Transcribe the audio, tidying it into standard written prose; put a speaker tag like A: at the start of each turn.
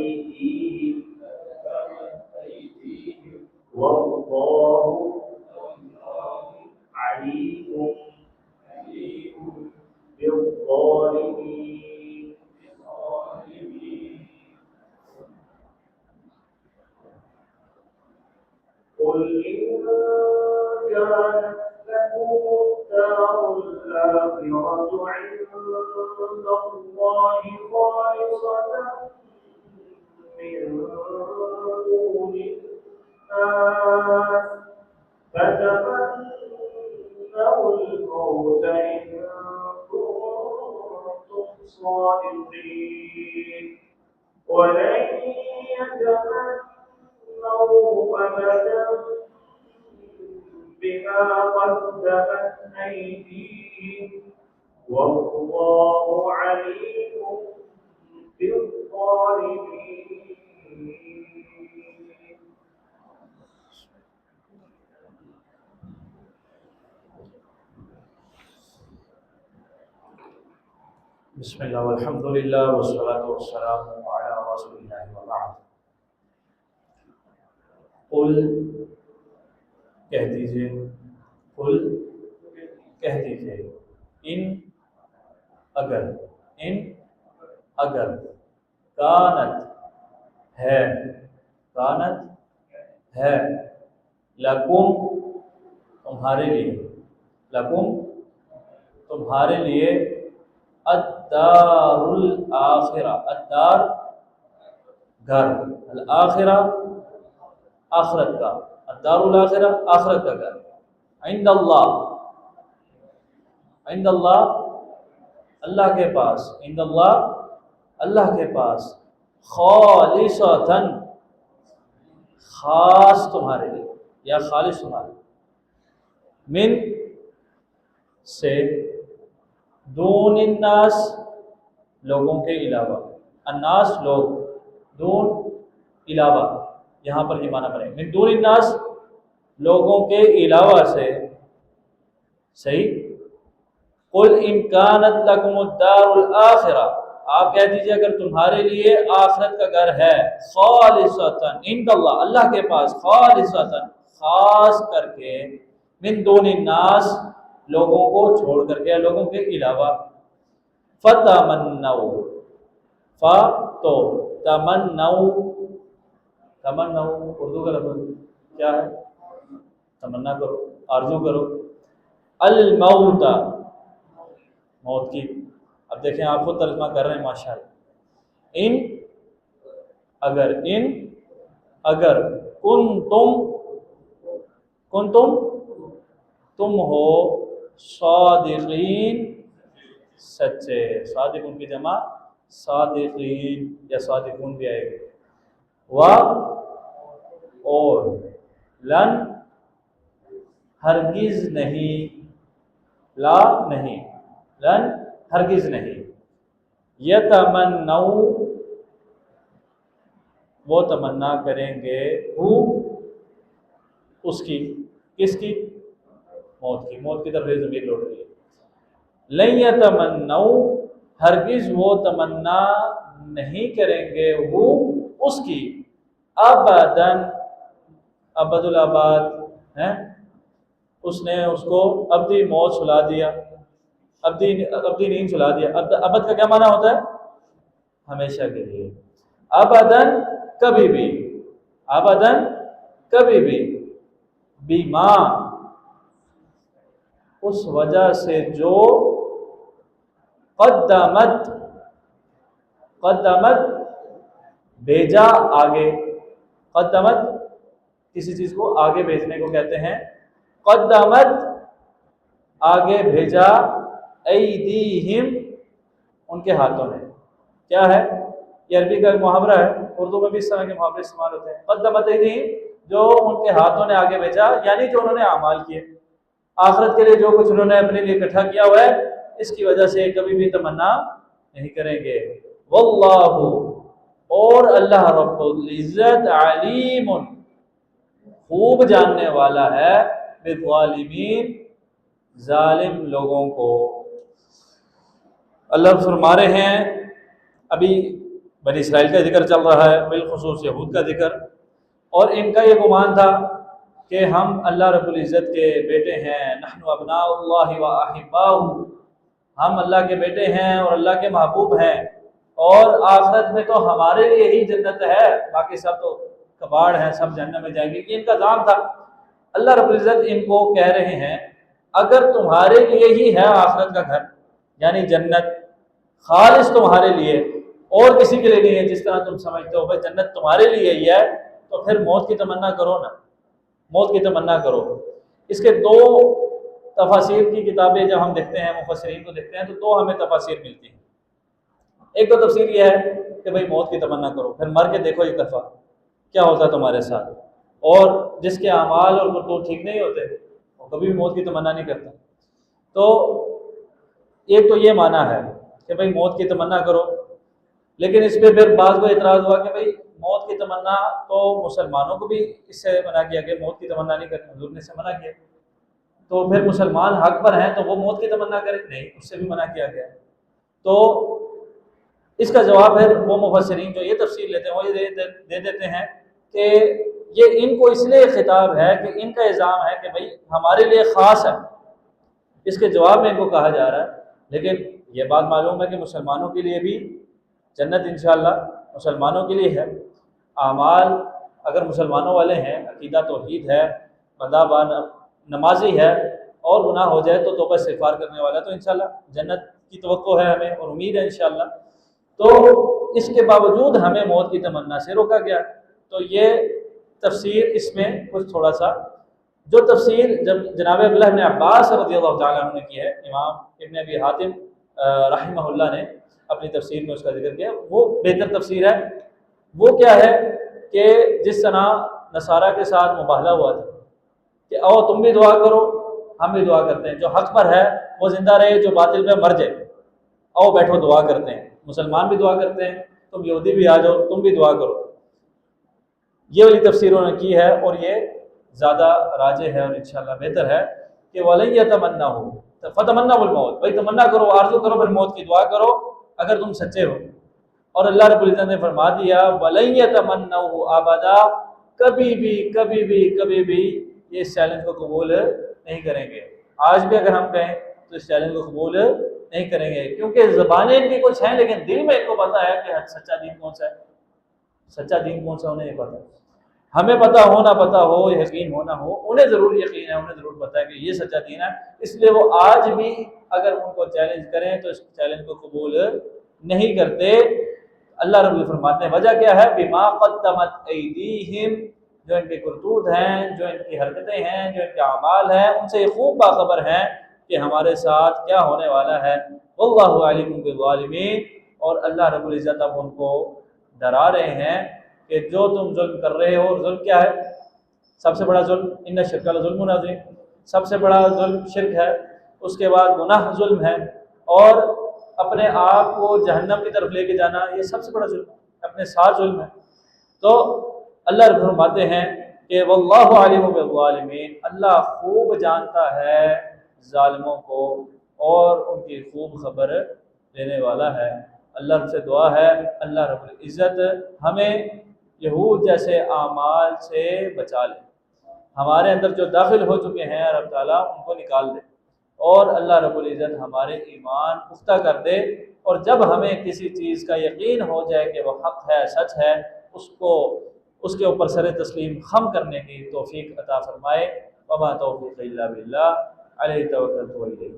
A: أيديهم والله عليم بالظالمين. قل إن كانت لكم الدار الآخرة عند الله خالصة من دون الناس فتمنوا الموت إن كنتم صادقين ولن يتمنوا أبدا بما قدمت أيديهم والله عليم بالظالمين. بسم اللہ والحمد للہ والصلاۃ والسلام علی رسول اللہ وبعد. قل کہہ دیجیے، قل کہہ دیجیے، ان اگر کانت ہے لکم تمہارے لیے الدار الآخرہ، الدار گھر، الآخرہ آخرت کا، الدار الآخرہ آخرت کا گھر، عند اللہ اللہ کے پاس، عند اللہ کے پاس، خالصتاً خاص تمہارے لیے یا خالص تمہارے لیے، من سے، دون الناس لوگوں کے علاوہ، الناس لوگ، دون علاوہ، یہاں پر یہ معنی بنے من دون الناس لوگوں کے علاوہ سے، صحیح. قل ان کانت لکم الدار الآخرہ، آپ کہہ دیجیے اگر تمہارے لیے آخرت کا گھر ہے، خالصتاً عند اللہ اللہ کے پاس، خالصتاً خاص کر کے، من دون الناس لوگوں کو چھوڑ کر کے، لوگوں کے علاوہ، فتمنوا تو تمنوا اردو کا لفظ کیا ہے؟ تمنا کرو، آرزو کرو، الموت موت کی. اب دیکھیں آپ خود ترجمہ کر رہے ہیں ماشاءاللہ. اگر کنتم تم ہو صادقین سچے، صادقون کی جمع صادقین یا صادقون بھی آئے گی، اور لن ہرگز نہیں، لن ہرگز نہیں، یتمنوا وہ تمنا کریں گے، اس کی، کس کی؟ موت کی طرف ضمیر لوٹ رہی ہے. لن یتمنوا ہرگز وہ تمنا نہیں کریں گے، اس کی، ابداً ابد الآباد ہے، اس نے اس کو ابدی موت سلا دیا، ابدی نیند سلا دیا. ابد کا کیا معنی ہوتا ہے؟ ہمیشہ کے لیے. ابداً کبھی بھی، بیما اس وجہ سے جو، قدمت بھیجا آگے، قدمت کسی چیز کو آگے بھیجنے کو کہتے ہیں، قدمت آگے بھیجا، ایدیہم ان کے ہاتھوں نے. کیا ہے یہ؟ عربی کا محاورہ ہے، اردو میں بھی اس طرح کے محاورے استعمال ہوتے ہیں. قدمت ایدیہم جو ان کے ہاتھوں نے آگے بھیجا، یعنی جو انہوں نے اعمال کیے، آخرت کے لیے جو کچھ انہوں نے اپنے لیے اکٹھا کیا ہوا ہے، اس کی وجہ سے کبھی بھی تمنا نہیں کریں گے. واللہ اور اللہ رب العزت علیم خوب جاننے والا ہے، بالظالمین ظالم لوگوں کو. اللہ فرما رہے ہیں ابھی بنی اسرائیل کا ذکر چل رہا ہے، بالخصوص یہود کا ذکر، اور ان کا یہ گمان تھا کہ ہم اللہ رب العزت کے بیٹے ہیں، نحن ابناء اللہ و احباؤہ، ہم اللہ کے بیٹے ہیں اور اللہ کے محبوب ہیں، اور آخرت میں تو ہمارے لیے ہی جنت ہے، باقی سب تو کباڑ ہیں، سب جہنم میں جائیں گے، یہ ان کا دام تھا۔ اللہ رب العزت ان کو کہہ رہے ہیں اگر تمہارے لیے ہی ہے آخرت کا گھر یعنی جنت، خالص تمہارے لیے اور کسی کے لیے نہیں ہے، جس طرح تم سمجھتے ہو بھائی جنت تمہارے لیے ہی ہے، تو پھر موت کی تمنا کرو نا، موت کی تمنا کرو۔ اس کے دو تفاسیر کی کتابیں جب ہم دیکھتے ہیں، مفسرین کو دیکھتے ہیں، تو دو ہمیں تفاسیر ملتی ہیں۔ ایک تو تفسیر یہ ہے کہ بھائی موت کی تمنا کرو، پھر مر کے دیکھو ایک دفعہ کیا ہوتا ہے تمہارے ساتھ، اور جس کے اعمال اور کرتوت ٹھیک نہیں ہوتے وہ کبھی بھی موت کی تمنا نہیں کرتا۔ تو ایک تو یہ معنی ہے کہ بھائی موت کی تمنا کرو، لیکن اس پہ پھر بعض کو اعتراض ہوا کہ بھائی موت کی تمنا تو مسلمانوں کو بھی اس سے منع کیا گیا، موت کی تمنا نہیں کریں، حضور نے اس سے منع کیا، تو پھر مسلمان حق پر ہیں تو وہ موت کی تمنا کریں؟ نہیں، اس سے بھی منع کیا گیا۔ تو اس کا جواب ہے وہ مفسرین جو یہ تفسیر لیتے ہیں وہ یہ دے دیتے ہیں کہ یہ ان کو اس لیے خطاب ہے کہ ان کا الزام ہے کہ بھائی ہمارے لیے خاص ہے، اس کے جواب میں ان کو کہا جا رہا ہے۔ لیکن یہ بات معلوم ہے کہ مسلمانوں کے لیے بھی جنت انشاءاللہ مسلمانوں کے لیے ہے، اعمال اگر مسلمانوں والے ہیں، عقیدہ توحید ہے، بندہ نمازی ہے، اور گناہ ہو جائے تو توبہ استغفار کرنے والا، تو انشاءاللہ جنت کی توقع ہے ہمیں اور امید ہے انشاءاللہ۔ تو اس کے باوجود ہمیں موت کی تمنا سے روکا گیا۔ تو یہ تفسیر اس میں کچھ تھوڑا سا جو تفسیر جب جناب عبداللہ بن عباس رضی اللہ تعالیٰ عنہ نے کی ہے، امام ابن ابی حاتم رحمہ اللہ نے اپنی تفسیر میں اس کا ذکر کیا، وہ بہتر تفسیر ہے۔ وہ کیا ہے کہ جس طرح نصارہ کے ساتھ مباہلہ ہوا تھا کہ آؤ تم بھی دعا کرو ہم بھی دعا کرتے ہیں، جو حق پر ہے وہ زندہ رہے، جو باطل پہ مر جائے، آؤ بیٹھو دعا کرتے ہیں، مسلمان بھی دعا کرتے ہیں، تم یہودی بھی آ جاؤ تم بھی دعا کرو۔ یہ والی تفسیروں نے کی ہے، اور یہ زیادہ راجح ہے اور انشاءاللہ بہتر ہے کہ وَلَن يَتَمَنَّهُ فَتَمَنَّوْا الْمَوْتَ، بھائی تمنا کرو، آرزو کرو، پھر موت کی دعا کرو اگر تم سچے ہو۔ اور اللہ رب العزت نے فرما دیا وَلَن يَتَمَنَّوْا أَبَدًا، کبھی بھی کبھی بھی کبھی بھی یہ اس چیلنج کو قبول نہیں کریں گے۔ آج بھی اگر ہم کہیں تو اس چیلنج کو قبول نہیں کریں گے، کیونکہ زبانیں ان کی کچھ ہیں لیکن دل میں ان کو پتہ ہے کہ سچا دین کون سا ہے، سچا دین کون سا انہیں یہ پتہ ہے۔ ہمیں پتہ ہو نہ پتہ ہو، یقین ہو نہ ہو، انہیں ضرور یقین ہے، انہیں ضرور پتہ ہے کہ یہ سچا دین ہے، اس لیے وہ آج بھی اگر ان کو چیلنج کریں تو اس چیلنج کو قبول نہیں کرتے۔ اللہ رب العزت فرماتے ہیں وجہ کیا ہے، بما قدمت ایدیہم، جو ان کے کرتوت ہیں، جو ان کی حرکتیں ہیں، جو ان کے اعمال ہیں، ان سے یہ خوب باخبر ہیں کہ ہمارے ساتھ کیا ہونے والا ہے۔ واللہ علیم بالظالمین، اور اللہ رب العزت اب ان کو ڈرا رہے ہیں کہ جو تم ظلم کر رہے ہو، ظلم کیا ہے؟ سب سے بڑا ظلم ان الشرک لظلم عظیم، سب سے بڑا ظلم شرک ہے، اس کے بعد گناہ ظلم ہے، اور اپنے آپ کو جہنم کی طرف لے کے جانا یہ سب سے بڑا ظلم ہے، اپنے ساتھ ظلم ہے۔ تو اللہ رب فرماتے ہیں کہ واللہ علیم بالظالمین، اللہ خوب جانتا ہے ظالموں کو اور ان کی خوب خبر دینے والا ہے۔ اللہ سے دعا ہے اللہ رب العزت ہمیں یہود جیسے اعمال سے بچا لے، ہمارے اندر جو داخل ہو چکے ہیں رب تعالیٰ ان کو نکال دے، اور اللہ رب العزت ہمارے ایمان پختہ کر دے، اور جب ہمیں کسی چیز کا یقین ہو جائے کہ وہ حق ہے، سچ ہے، اس کے اوپر سر تسلیم خم کرنے کی توفیق عطا فرمائے۔ وما توفیق الا باللہ، علیہ توکلت و الیہ۔